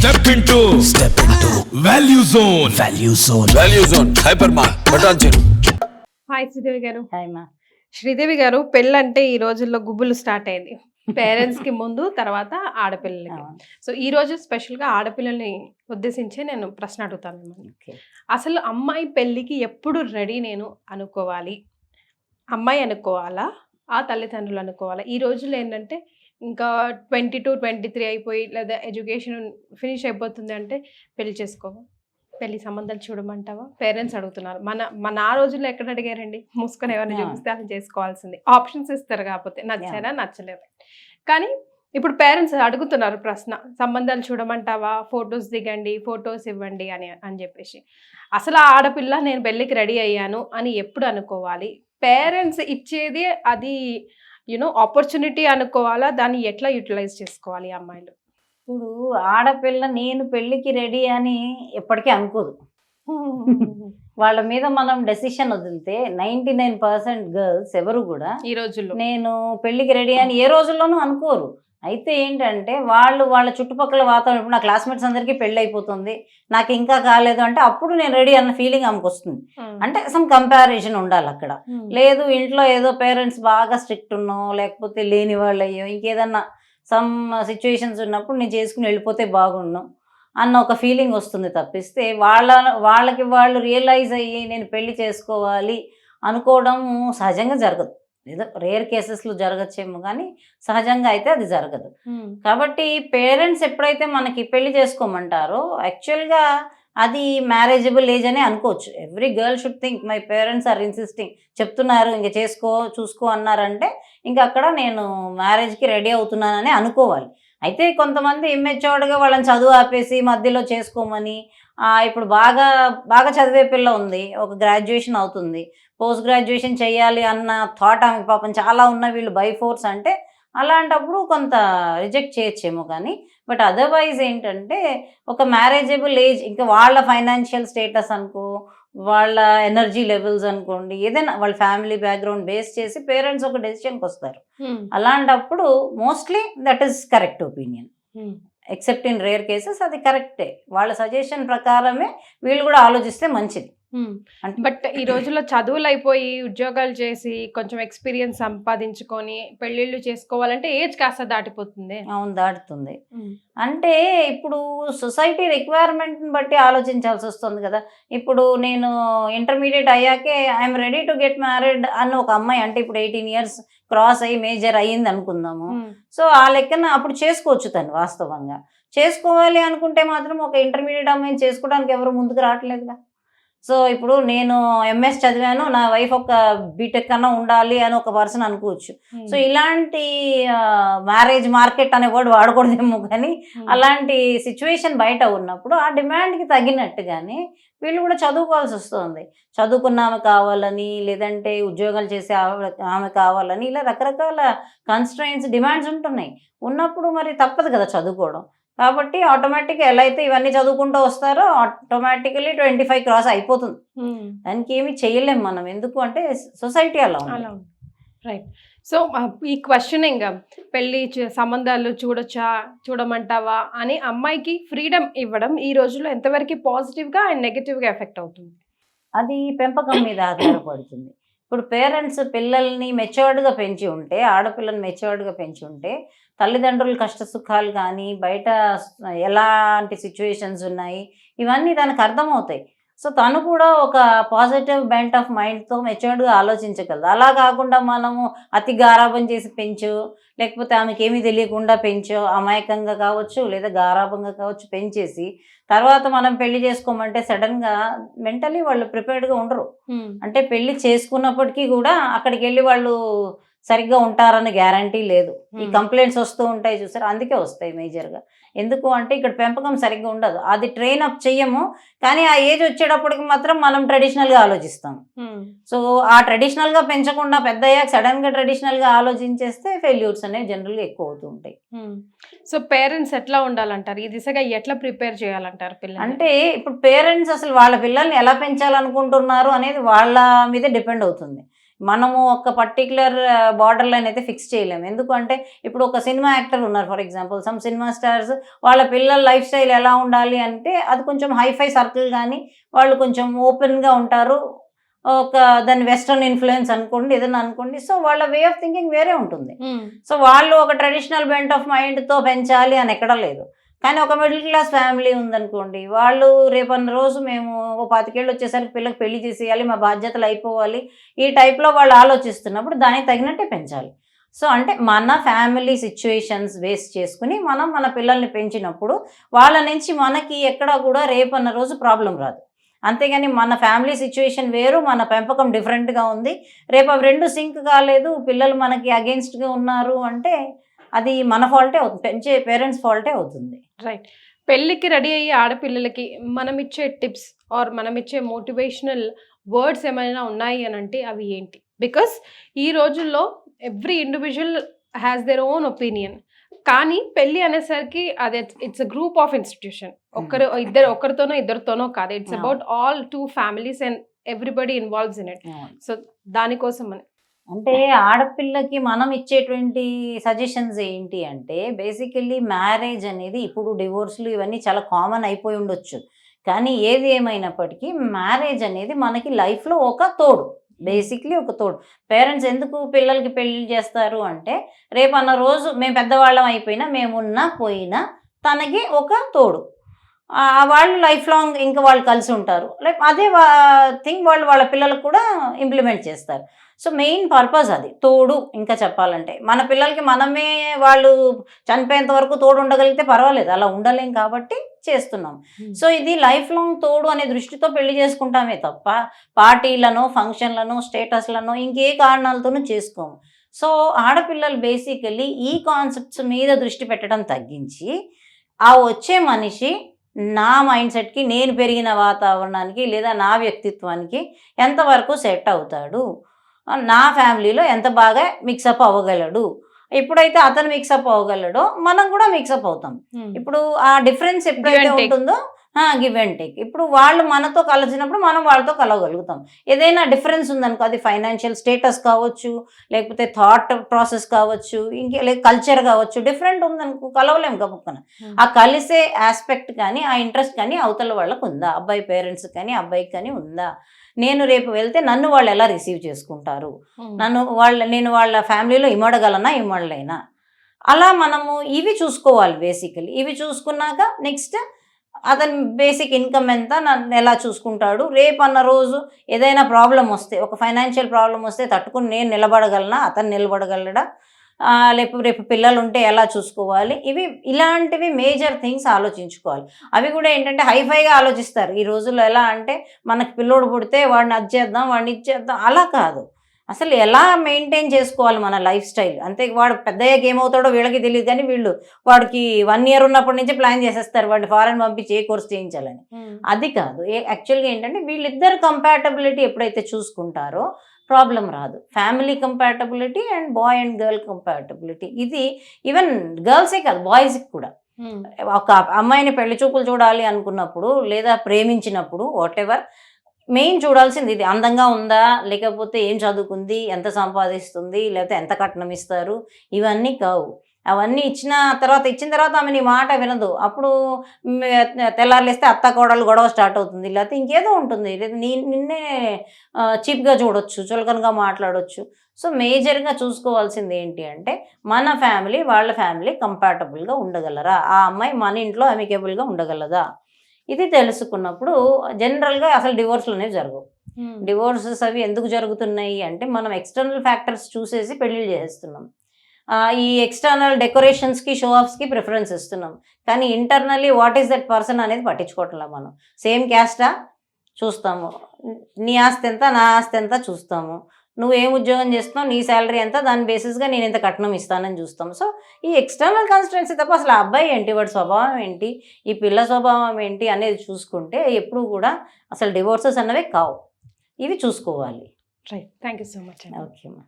Step into Value Zone. Value Zone. Hypermart. Patanjali. Hi Sridevi గారు. Hi మా. శ్రీదేవి గారు, పెళ్ళంటే ఈ రోజుల్లో గుబులు స్టార్ట్ అయింది. పేరెంట్స్ కి ముందు, తర్వాత ఆడపిల్లలకి. సో ఈ రోజు స్పెషల్ గా ఆడపిల్లల్ని ఉద్దేశించి నేను ప్రశ్న అడుగుతాను మిమ్మల్ని. అసలు అమ్మాయి పెళ్ళికి ఎప్పుడు రెడీ నేను అనుకోవాలి? అమ్మాయి అనుకోవాలా, ఆ తల్లిదండ్రులు అనుకోవాలా? ఈ రోజుల్లో ఏంటంటే ఇంకా 22, 23 అయిపోయి లేదా ఎడ్యుకేషన్ ఫినిష్ అయిపోతుంది అంటే పెళ్లి చేసుకోవా, పెళ్లి సంబంధాలు చూడమంటావా? పేరెంట్స్ అడుగుతున్నారు. మన ఆ రోజుల్లో ఎక్కడ అడిగారండి? మూసుకొని ఎవరిని చూపిస్తే అసలు చేసుకోవాల్సింది. ఆప్షన్స్ ఇస్తారు, కాకపోతే నచ్చారా నచ్చలేదు. కానీ ఇప్పుడు పేరెంట్స్ అడుగుతున్నారు ప్రశ్న, సంబంధాలు చూడమంటావా, ఫొటోస్ దిగండి, ఫొటోస్ ఇవ్వండి అని చెప్పేసి. అసలు ఆ ఆడపిల్ల నేను పెళ్ళికి రెడీ అయ్యాను అని ఎప్పుడు అనుకోవాలి? పేరెంట్స్ ఇచ్చేది అది ఆపర్చునిటీ అనుకోవాలా? దాన్ని ఎట్లా యూటిలైజ్ చేసుకోవాలి అమ్మాయిలు? ఇప్పుడు ఆడపిల్ల నేను పెళ్ళికి రెడీ అని ఎప్పటికీ అనుకోదు. వాళ్ళ మీద మనం డెసిషన్ వదిలితే 99% గర్ల్స్ ఎవరు కూడా ఈ రోజుల్లో నేను పెళ్ళికి రెడీ అని ఏ రోజుల్లోనూ అనుకోరు. అయితే ఏంటంటే వాళ్ళ చుట్టుపక్కల వాతావరణం, ఇప్పుడు నా క్లాస్మేట్స్ అందరికీ పెళ్ళి అయిపోతుంది, నాకు ఇంకా కాలేదు అంటే అప్పుడు నేను రెడీ అన్న ఫీలింగ్ ఆమెకు వస్తుంది. అంటే సమ్ కంపారిజన్ ఉండాలి అక్కడ. లేదు ఇంట్లో ఏదో పేరెంట్స్ బాగా స్ట్రిక్ట్ ఉన్నో, లేకపోతే లేని వాళ్ళు అయ్యో, ఇంకేదన్నా సమ్ సిచ్యువేషన్స్ ఉన్నప్పుడు నేను చేసుకుని వెళ్ళిపోతే బాగుండు అన్న ఒక ఫీలింగ్ వస్తుంది తప్పిస్తే వాళ్ళకి వాళ్ళు రియలైజ్ అయ్యి నేను పెళ్లి చేసుకోవాలి అనుకోవడం సహజంగా జరగదు. ఏదో రేర్ కేసెస్లో జరగచ్చేమో కానీ సహజంగా అయితే అది జరగదు. కాబట్టి పేరెంట్స్ ఎప్పుడైతే మనకి పెళ్లి చేసుకోమంటారో యాక్చువల్గా అది మ్యారేజబుల్ ఏజ్ అనే అనుకోవచ్చు. Every girl should think my parents are insisting, చెప్తున్నారు ఇంక చూసుకో అన్నారంటే ఇంకా అక్కడ నేను మ్యారేజ్కి రెడీ అవుతున్నానని అనుకోవాలి. అయితే కొంతమంది ఇమ్మెచ్యూర్డ్గా వాళ్ళని చదువు ఆపేసి మధ్యలో చేసుకోమని, ఇప్పుడు బాగా చదివే పిల్ల ఉంది, ఒక గ్రాడ్యుయేషన్ అవుతుంది, పోస్ట్ గ్రాడ్యుయేషన్ చేయాలి అన్న థాట్ ఆమెకి పాపం చాలా ఉన్న, వీళ్ళు బై ఫోర్స్ అంటే అలాంటప్పుడు కొంత రిజెక్ట్ చేయొచ్చేమో. కానీ బట్ అదర్వైజ్ ఏంటంటే ఒక మ్యారేజబుల్ ఏజ్, ఇంకా వాళ్ళ ఫైనాన్షియల్ స్టేటస్ అనుకో, వాళ్ళ ఎనర్జీ లెవెల్స్ అనుకోండి, ఏదైనా వాళ్ళ ఫ్యామిలీ బ్యాక్గ్రౌండ్ బేస్ చేసి పేరెంట్స్ ఒక డెసిషన్కి వస్తారు. అలాంటప్పుడు mostly that is correct opinion. Except in rare cases అది కరెక్టే. వాళ్ళ సజెషన్ ప్రకారమే వీళ్ళు కూడా ఆలోచిస్తే మంచిది. బట్ ఈ రోజుల్లో చదువులు అయిపోయి ఉద్యోగాలు చేసి కొంచెం ఎక్స్పీరియన్స్ సంపాదించుకొని పెళ్ళిళ్ళు చేసుకోవాలంటే ఏజ్ కాస్త దాటిపోతుంది. అవును, దాటుతుంది. అంటే ఇప్పుడు సొసైటీ రిక్వైర్మెంట్ని బట్టి ఆలోచించాల్సి వస్తుంది కదా. ఇప్పుడు నేను ఇంటర్మీడియట్ అయ్యాకే I'm ready to get married అన్న ఒక అమ్మాయి, అంటే ఇప్పుడు 18 years క్రాస్ అయ్యి మేజర్ అయ్యింది అనుకుందాము. సో ఆ లెక్కన అప్పుడు చేసుకోవచ్చు తను. వాస్తవంగా చేసుకోవాలి అనుకుంటే మాత్రం ఒక ఇంటర్మీడియట్ అమ్మాయిని చేసుకోవడానికి ఎవరు ముందుకు రావట్లేదుగా. సో ఇప్పుడు నేను ఎంఎస్ చదివాను, నా వైఫ్ ఒక బీటెక్ కన్నా ఉండాలి అని ఒక పర్సన్ అనుకోవచ్చు. సో ఇలాంటి మ్యారేజ్ మార్కెట్ అనే వర్డ్ వాడకూడదేమో, కానీ అలాంటి సిచ్యువేషన్ బయట ఉన్నప్పుడు ఆ డిమాండ్కి తగినట్టుగానే వీళ్ళు కూడా చదువుకోవాల్సి వస్తుంది. చదువుకున్న ఆమె కావాలని, లేదంటే ఉద్యోగాలు చేసే ఆమె కావాలని, ఇలా రకరకాల కన్స్ట్రైన్స్, డిమాండ్స్ ఉంటున్నాయి. ఉన్నప్పుడు మరి తప్పదు కదా చదువుకోవడం. కాబట్టి ఆటోమేటిక్గా ఎలా అయితే ఇవన్నీ చదువుకుంటూ వస్తారో ఆటోమేటికలీ 25 క్రాస్ అయిపోతుంది. దానికి ఏమి చేయలేము మనం, ఎందుకు అంటే సొసైటీ అలా ఉంది. రైట్. సో ఈ క్వశ్చనింగ్, పెళ్ళి సంబంధాలు చూడమంటావా అని అమ్మాయికి ఫ్రీడమ్ ఇవ్వడం ఈ రోజుల్లో ఎంతవరకు పాజిటివ్గా అండ్ నెగటివ్గా ఎఫెక్ట్ అవుతుంది? అది పెంపకం మీద ఆధారపడుతుంది. ఇప్పుడు పేరెంట్స్ పిల్లల్ని మెచ్యూర్డ్గా పెంచి ఉంటే, ఆడపిల్లని మెచ్యూర్డ్గా పెంచి ఉంటే, తల్లిదండ్రుల కష్ట సుఖాలు కానీ, బయట ఎలాంటి సిచ్యువేషన్స్ ఉన్నాయి ఇవన్నీ తనకు అర్థమవుతాయి. సో తను కూడా ఒక పాజిటివ్ బెంట్ ఆఫ్ మైండ్తో మెచ్యూర్డ్గా ఆలోచించగలదు. అలా కాకుండా మనము అతి గారాబం చేసి పెంచు, లేకపోతే ఆమెకి ఏమీ తెలియకుండా పెంచో, అమాయకంగా కావచ్చు లేదా గారాబంగా కావచ్చు పెంచేసి తర్వాత మనం పెళ్లి చేసుకోమంటే సడన్గా మెంటలీ వాళ్ళు ప్రిపేర్డ్గా ఉండరు. అంటే పెళ్లి చేసుకున్నప్పటికీ కూడా అక్కడికి వెళ్ళి వాళ్ళు సరిగ్గా ఉంటారని గ్యారంటీ లేదు. ఈ కంప్లైంట్స్ వస్తూ ఉంటాయి చూసారు, అందుకే వస్తాయి మేజర్గా. ఎందుకు అంటే ఇక్కడ పెంపకం సరిగ్గా ఉండదు, అది ట్రైన్ అప్ చెయ్యము. కానీ ఆ ఏజ్ వచ్చేటప్పటికి మాత్రం మనం ట్రెడిషనల్గా ఆలోచిస్తాం. సో ఆ ట్రెడిషనల్గా పెంచకుండా పెద్ద అయ్యాక సడన్గా ట్రెడిషనల్గా ఆలోచించేస్తే ఫెయిల్యూర్స్ అనేవి జనరల్గా ఎక్కువ అవుతూ ఉంటాయి. సో పేరెంట్స్ ఎట్లా ఉండాలంటారు? ఈ దిశగా ఎట్లా ప్రిపేర్ చేయాలంటారు పిల్లలు? అంటే ఇప్పుడు పేరెంట్స్ అసలు వాళ్ళ పిల్లల్ని ఎలా పెంచాలనుకుంటున్నారు అనేది వాళ్ళ మీదే డిపెండ్ అవుతుంది. మనము ఒక పర్టికులర్ బార్డర్ లైన్ అయితే ఫిక్స్ చేయలేము. ఎందుకంటే ఇప్పుడు ఒక సినిమా యాక్టర్ ఉన్నారు, for example some cinema stars, వాళ్ళ పిల్లల లైఫ్ స్టైల్ ఎలా ఉండాలి అంటే అది కొంచెం హైఫై సర్కిల్, కానీ వాళ్ళు కొంచెం ఓపెన్గా ఉంటారు. ఒక దాని వెస్ట్రన్ ఇన్ఫ్లుయెన్స్ అనుకోండి, ఏదైనా అనుకోండి. సో వాళ్ళ వే ఆఫ్ థింకింగ్ వేరే ఉంటుంది. సో వాళ్ళు ఒక ట్రెడిషనల్ బెంట్ ఆఫ్ మైండ్తో పెంచాలి అని ఎక్కడా లేదు. కానీ ఒక మిడిల్ క్లాస్ ఫ్యామిలీ ఉందనుకోండి, వాళ్ళు రేపన్న రోజు మేము ఒక 25 ఏళ్ళు వచ్చేసరికి పిల్లకి పెళ్లి చేసేయాలి, మా బాధ్యతలు అయిపోవాలి, ఈ టైప్లో వాళ్ళు ఆలోచిస్తున్నప్పుడు దానికి తగినట్టే పెంచాలి. సో అంటే మన ఫ్యామిలీ సిచ్యువేషన్స్ బేస్ చేసుకుని మనం మన పిల్లల్ని పెంచినప్పుడు వాళ్ళ నుంచి మనకి ఎక్కడా కూడా రేపన్న రోజు ప్రాబ్లం రాదు. అంతేగాని మన ఫ్యామిలీ సిచ్యువేషన్ వేరు, మన పెంపకం డిఫరెంట్గా ఉంది, రేపు అవి రెండు సింక్ కాలేదు, పిల్లలు మనకి అగెన్స్ట్గా ఉన్నారు అంటే అది మన ఫాల్టే అవుతుంది, పెంచే పేరెంట్స్ ఫాల్టే అవుతుంది. రైట్. పెళ్ళికి రెడీ అయ్యే ఆడపిల్లలకి మనం ఇచ్చే టిప్స్ ఆర్ మనం ఇచ్చే మోటివేషనల్ వర్డ్స్ ఏమైనా ఉన్నాయి అని అంటే అవి ఏంటి? బికాస్ ఈ రోజుల్లో every individual has their own opinion. కానీ పెళ్ళి అనేసరికి అది it's a group of institution. ఒకరితోనో ఇద్దరితోనో కాదు, it's about all 2 families and everybody involves in it. So దానికోసం అంటే ఆడపిల్లకి మనం ఇచ్చేటువంటి సజెషన్స్ ఏంటి అంటే, బేసికల్లీ మ్యారేజ్ అనేది ఇప్పుడు డివోర్స్లు ఇవన్నీ చాలా కామన్ అయిపోయి ఉండొచ్చు, కానీ ఏది ఏమైనప్పటికీ మ్యారేజ్ అనేది మనకి లైఫ్లో ఒక తోడు, బేసిక్లీ ఒక తోడు. పేరెంట్స్ ఎందుకు పిల్లలకి పెళ్ళి చేస్తారు అంటే, రేపు అన్న రోజు మేము పెద్దవాళ్ళం అయిపోయినా, మేమున్నా పోయినా తనకి ఒక తోడు, వాళ్ళు లైఫ్ లాంగ్ ఇంకా వాళ్ళు కలిసి ఉంటారు. లైక్ అదే థింగ్ వాళ్ళు వాళ్ళ పిల్లలకు కూడా ఇంప్లిమెంట్ చేస్తారు. సో మెయిన్ పర్పస్ అది తోడు. ఇంకా చెప్పాలంటే మన పిల్లలకి మనమే వాళ్ళు చనిపోయేంత వరకు తోడు ఉండగలిగితే పర్వాలేదు, అలా ఉండలేం కాబట్టి చేస్తున్నాం. సో ఇది లైఫ్ లాంగ్ తోడు అనే దృష్టితో పెళ్లి చేసుకుంటామే తప్ప పార్టీలను, ఫంక్షన్లను, స్టేటస్లను ఇంకే కారణాలతోనూ చేసుకోము. సో ఆడపిల్లలు బేసికల్లీ ఈ కాన్సెప్ట్స్ మీద దృష్టి పెట్టడం తగ్గించి, ఆ వచ్చే మనిషి నా మైండ్ సెట్కి, నేను పెరిగిన వాతావరణానికి లేదా నా వ్యక్తిత్వానికి ఎంతవరకు సెట్ అవుతాడు, నా ఫ్యామిలీలో ఎంత బాగా మిక్సప్ అవ్వగలడు. ఎప్పుడైతే అతను మిక్సప్ అవ్వగలడో మనం కూడా మిక్సప్ అవుతాం. ఇప్పుడు ఆ డిఫరెన్స్ ఎప్పుడైతే ఉంటుందో గివ్ అండ్ టేక్. ఇప్పుడు వాళ్ళు మనతో కలిసినప్పుడు మనం వాళ్ళతో కలవగలుగుతాం. ఏదైనా డిఫరెన్స్ ఉందనుకో, అది ఫైనాన్షియల్ స్టేటస్ కావచ్చు, లేకపోతే థాట్ ప్రాసెస్ కావచ్చు, లేక కల్చర్ కావచ్చు, డిఫరెంట్ ఉందనుకో కలవలేము గబుక్కన. ఆ కలిసే ఆస్పెక్ట్ కానీ ఆ ఇంట్రెస్ట్ కానీ అవతల వాళ్ళకు ఉందా, అబ్బాయి పేరెంట్స్ కానీ అబ్బాయికి కానీ ఉందా, నేను రేపు వెళ్తే నన్ను వాళ్ళు ఎలా రిసీవ్ చేసుకుంటారు, నేను వాళ్ళ ఫ్యామిలీలో ఇమ్మడలేనా, అలా మనము ఇవి చూసుకోవాలి బేసికలీ. ఇవి చూసుకున్నాక నెక్స్ట్ అతని బేసిక్ ఇన్కమ్ ఎంత, నన్ను ఎలా చూసుకుంటాడు, రేపు అన్న రోజు ఏదైనా ప్రాబ్లం వస్తే, ఒక ఫైనాన్షియల్ ప్రాబ్లం వస్తే తట్టుకుని నేను నిలబడగలనా, అతను నిలబడగలడా, రేపు పిల్లలు ఉంటే ఎలా చూసుకోవాలి, ఇలాంటివి మేజర్ థింగ్స్ ఆలోచించుకోవాలి. అవి కూడా ఏంటంటే హైఫైగా ఆలోచిస్తారు ఈ రోజుల్లో. ఎలా అంటే మనకి పిల్లోడు పుడితే వాడిని అది చేద్దాం, వాడిని ఇది చేద్దాం, అలా కాదు. అసలు ఎలా మెయింటైన్ చేసుకోవాలి మన లైఫ్ స్టైల్. అంతే, వాడు పెద్దయ్యాక ఏమవుతాడో వీళ్ళకి తెలియదు, కానీ వీళ్ళు వాడికి 1 year ఉన్నప్పటి నుంచి ప్లాన్ చేసేస్తారు వాడిని ఫారెన్ పంపించి ఏ కోర్స్ చేయించాలని. అది కాదు. యాక్చువల్గా ఏంటంటే వీళ్ళిద్దరు కంపాటబిలిటీ ఎప్పుడైతే చూసుకుంటారో ప్రాబ్లం రాదు. Family compatibility and boy and girl compatibility, ఇది ఈవెన్ గర్ల్సే కాదు బాయ్స్కి కూడా. ఒక అమ్మాయిని పెళ్లి చూపులు చూడాలి అనుకున్నప్పుడు లేదా ప్రేమించినప్పుడు వాట్ ఎవర్, మెయిన్ చూడాల్సింది ఇది. అందంగా ఉందా, లేకపోతే ఏం చదువుకుంది, ఎంత సంపాదిస్తుంది, లేకపోతే ఎంత కట్నం ఇస్తారు, ఇవన్నీ కావు. అవన్నీ ఇచ్చిన తర్వాత ఆమె నీ మాట వినదు. అప్పుడు తెల్లారులేస్తే అత్త కోడలు గొడవ స్టార్ట్ అవుతుంది, లేకపోతే ఇంకేదో ఉంటుంది, నిన్నే చీప్గా చూడొచ్చు, చులకనగా మాట్లాడొచ్చు. సో మేజర్గా చూసుకోవాల్సింది ఏంటి అంటే మన ఫ్యామిలీ వాళ్ళ ఫ్యామిలీ కంపాటబుల్గా ఉండగలరా, ఆ అమ్మాయి మన ఇంట్లో అమికేబుల్గా ఉండగలదా, ఇది తెలుసుకున్నప్పుడు జనరల్గా అసలు డివోర్స్లు అనేవి జరగవు. డివోర్సెస్ అవి ఎందుకు జరుగుతున్నాయి అంటే మనం ఎక్స్టర్నల్ ఫ్యాక్టర్స్ చూసేసి పెళ్ళిళ్ళు చేస్తున్నాం. ఈ ఎక్స్టర్నల్ డెకరేషన్స్కి, షో ఆఫ్స్కి ప్రిఫరెన్స్ ఇస్తున్నాం, కానీ internally what is that person అనేది పట్టించుకోవట్లేదు. మనం సేమ్ క్యాస్టా చూస్తాము, నీ ఆస్తి ఎంత నా ఆస్తి ఎంత చూస్తాము, నువ్వు ఏం ఉద్యోగం చేస్తున్నావు, నీ శాలరీ ఎంత, దాని బేసిస్గా నేను ఇంత కట్నం ఇస్తానని చూస్తాం. సో ఈ ఎక్స్టర్నల్ కన్స్టెన్సీ తప్ప అసలు ఆ అబ్బాయి ఏంటి, వాడి స్వభావం ఏంటి, ఈ పిల్ల స్వభావం ఏంటి అనేది చూసుకుంటే ఎప్పుడు కూడా అసలు డివోర్సెస్ అన్నవే కావు. ఇవి చూసుకోవాలి. Right. Thank you so much. Okay అమ్మా.